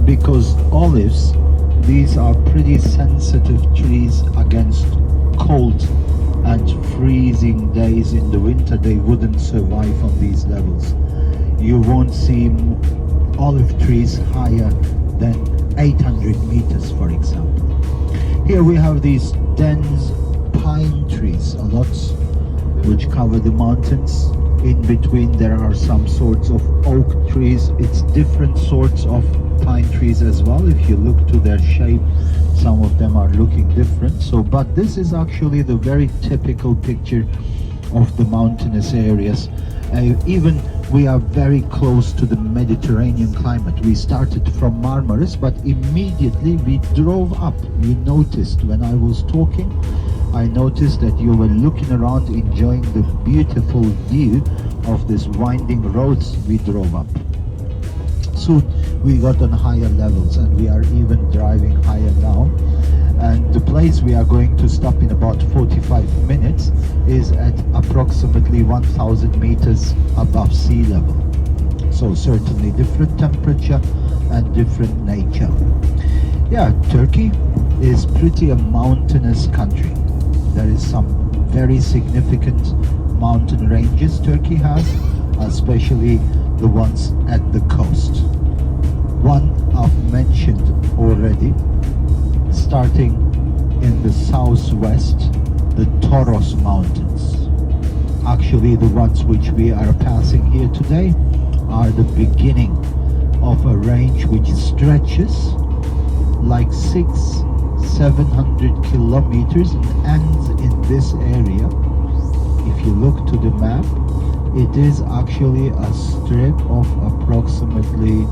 because olives, these are pretty sensitive trees against cold and freezing days in the winter. They wouldn't survive on these levels. You won't see olive trees higher than 800 meters, for example. Here we have these dense pine trees, a lot, which cover the mountains. In between there are some sorts of oak trees. It's different sorts of pine trees as well. If you look to their shape, some of them are looking different. So, but this is actually the very typical picture of the mountainous areas. Even we are very close to the Mediterranean climate. We started from Marmaris, but immediately we drove up. You noticed when I was talking, I noticed that you were looking around, enjoying the beautiful view of these winding roads we drove up. Soon we got on higher levels, and we are even driving higher now. And the place we are going to stop in about 45 minutes is at approximately 1000 meters above sea level. So certainly different temperature and different nature. Yeah, Turkey is pretty a mountainous country. There is some very significant mountain ranges Turkey has, especially the ones at the coast. One I've mentioned already, starting in the southwest, the Toros Mountains. Actually, the ones which we are passing here today are the beginning of a range which stretches like 700 kilometers and ends in this area. If you look to the map, it is actually a strip of approximately,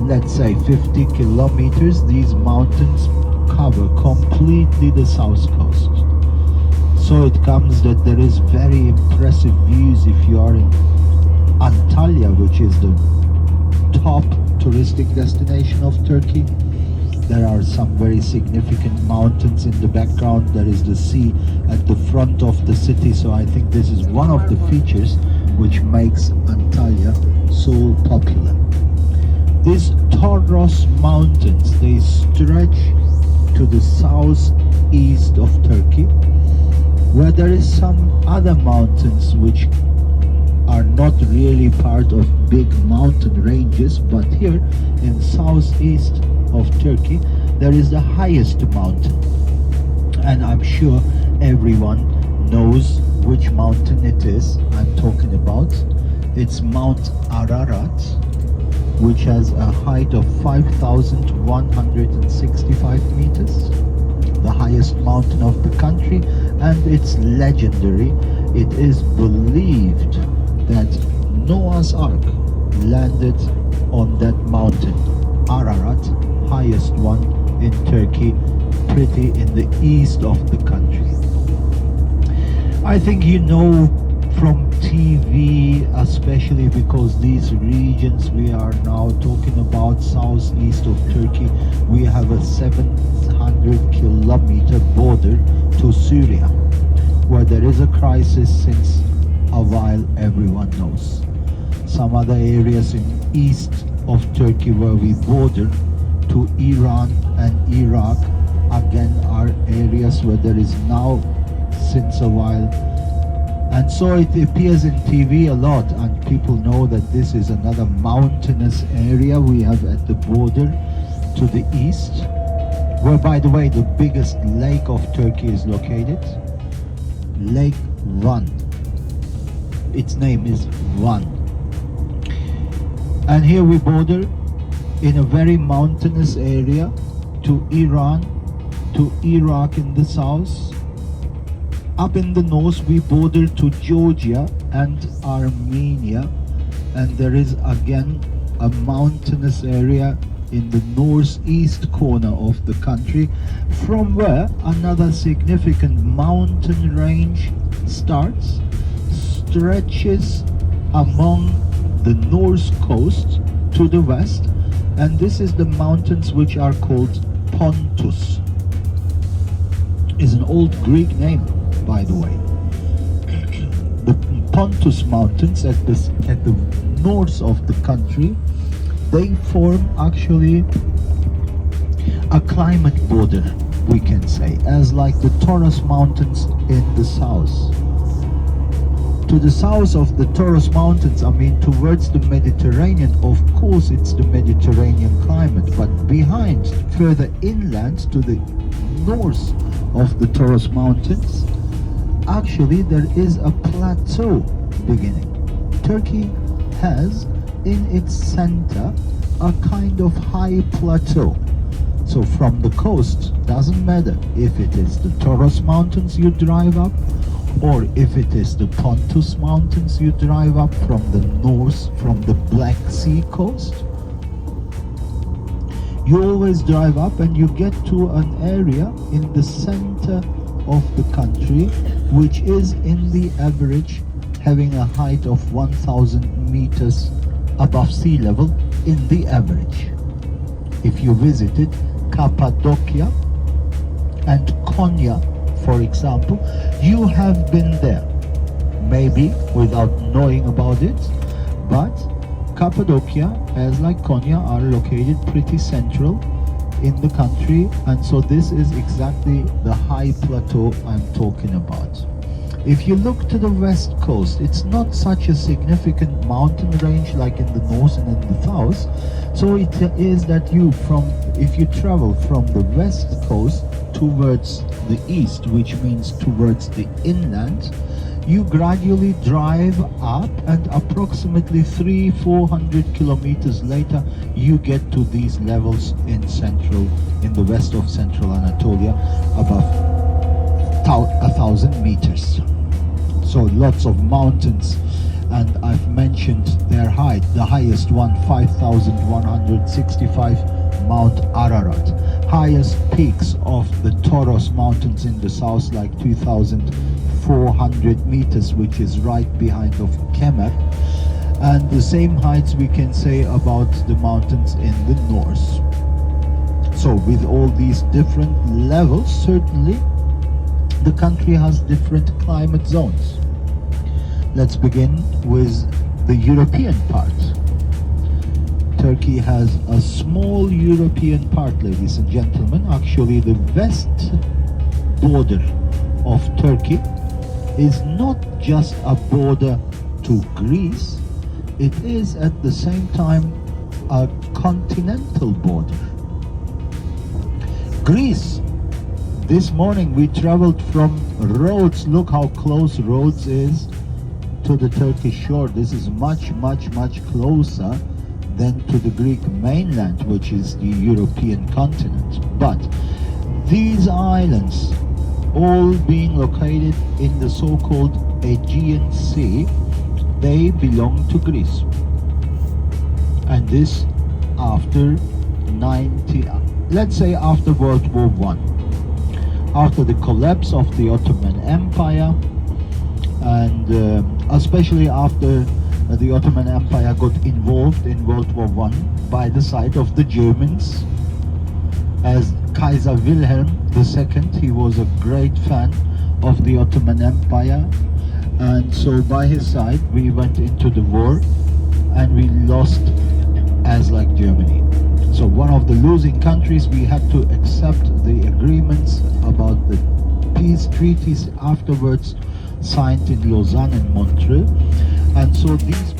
let's say 50 kilometers. These mountains cover completely the south coast. So it comes that there is very impressive views if you are in Antalya, which is the top touristic destination of Turkey. There are some very significant mountains in the background. There is the sea at the front of the city. So I think this is one of the features which makes Antalya so popular. These Toros Mountains, they stretch to the southeast of Turkey, where there is some other mountains which are not really part of big mountain ranges, but here in southeast of Turkey there is the highest mountain, and I'm sure everyone knows which mountain it is I'm talking about. It's Mount Ararat, which has a height of 5,165 meters, the highest mountain of the country, and it's legendary. It is believed that Noah's Ark landed on that mountain, Ararat, highest one in Turkey, pretty in the east of the country. I think you know from TV, especially because these regions we are now talking about, southeast of Turkey, we have a 700-kilometer border to Syria, where there is a crisis since a while, everyone knows. Some other areas in east of Turkey where we border to Iran and Iraq, again are areas where there is now since a while. And so it appears in TV a lot, and people know that this is another mountainous area we have at the border to the east, where, by the way, the biggest lake of Turkey is located, Lake Van. Its name is Van. And here we border in a very mountainous area to Iran, to Iraq in the south. Up in the north we border to Georgia and Armenia, and there is again a mountainous area in the northeast corner of the country, from where another significant mountain range starts, stretches among the north coast to the west, and this is the mountains which are called Pontus. Is an old Greek name, by the way. The Pontus Mountains at the north of the country, they form actually a climate border, we can say, as like the Taurus Mountains in the south. To the south of the Taurus Mountains, I mean towards the Mediterranean, of course it's the Mediterranean climate, but behind, further inland to the north of the Taurus Mountains, actually there is a plateau beginning. Turkey has in its center a kind of high plateau. So from the coast, doesn't matter if it is the Taurus Mountains you drive up, or if it is the Pontus Mountains you drive up from the north, from the Black Sea coast. You always drive up and you get to an area in the center of the country, which is in the average having a height of 1,000 meters above sea level in the average. If you visited Cappadocia and Konya, for example, you have been there, maybe without knowing about it, but Cappadocia, as like Konya, are located pretty central in the country, and so this is exactly the high plateau I'm talking about. If you look to the west coast, it's not such a significant mountain range like in the north and in the south, so it is that if you travel from the west coast towards the east, which means towards the inland, you gradually drive up, and approximately 300-400 kilometers later you get to these levels in the west of central Anatolia, above 1,000 meters. So lots of mountains, and I've mentioned their height. The highest one, 5,165, Mount Ararat. Highest peaks of the Taurus Mountains in the south, like 2,400 meters, which is right behind of Kemer. And the same heights we can say about the mountains in the north. So with all these different levels, certainly the country has different climate zones. Let's begin with the European part. Turkey has a small European part, ladies and gentlemen. Actually, the west border of Turkey is not just a border to Greece, it is at the same time a continental border. Greece, this morning we traveled from Rhodes. Look how close Rhodes is to the Turkish shore. This is much closer than to the Greek mainland, which is the European continent. But these islands, all being located in the so-called Aegean Sea, they belong to Greece. And this after let's say after World War I. After the collapse of the Ottoman Empire, and especially after the Ottoman Empire got involved in World War I by the side of the Germans, as Kaiser Wilhelm II, he was a great fan of the Ottoman Empire, and so by his side we went into the war and we lost as like Germany. So one of the losing countries, we had to accept the agreements about the peace treaties afterwards signed in Lausanne and Montreux, and so these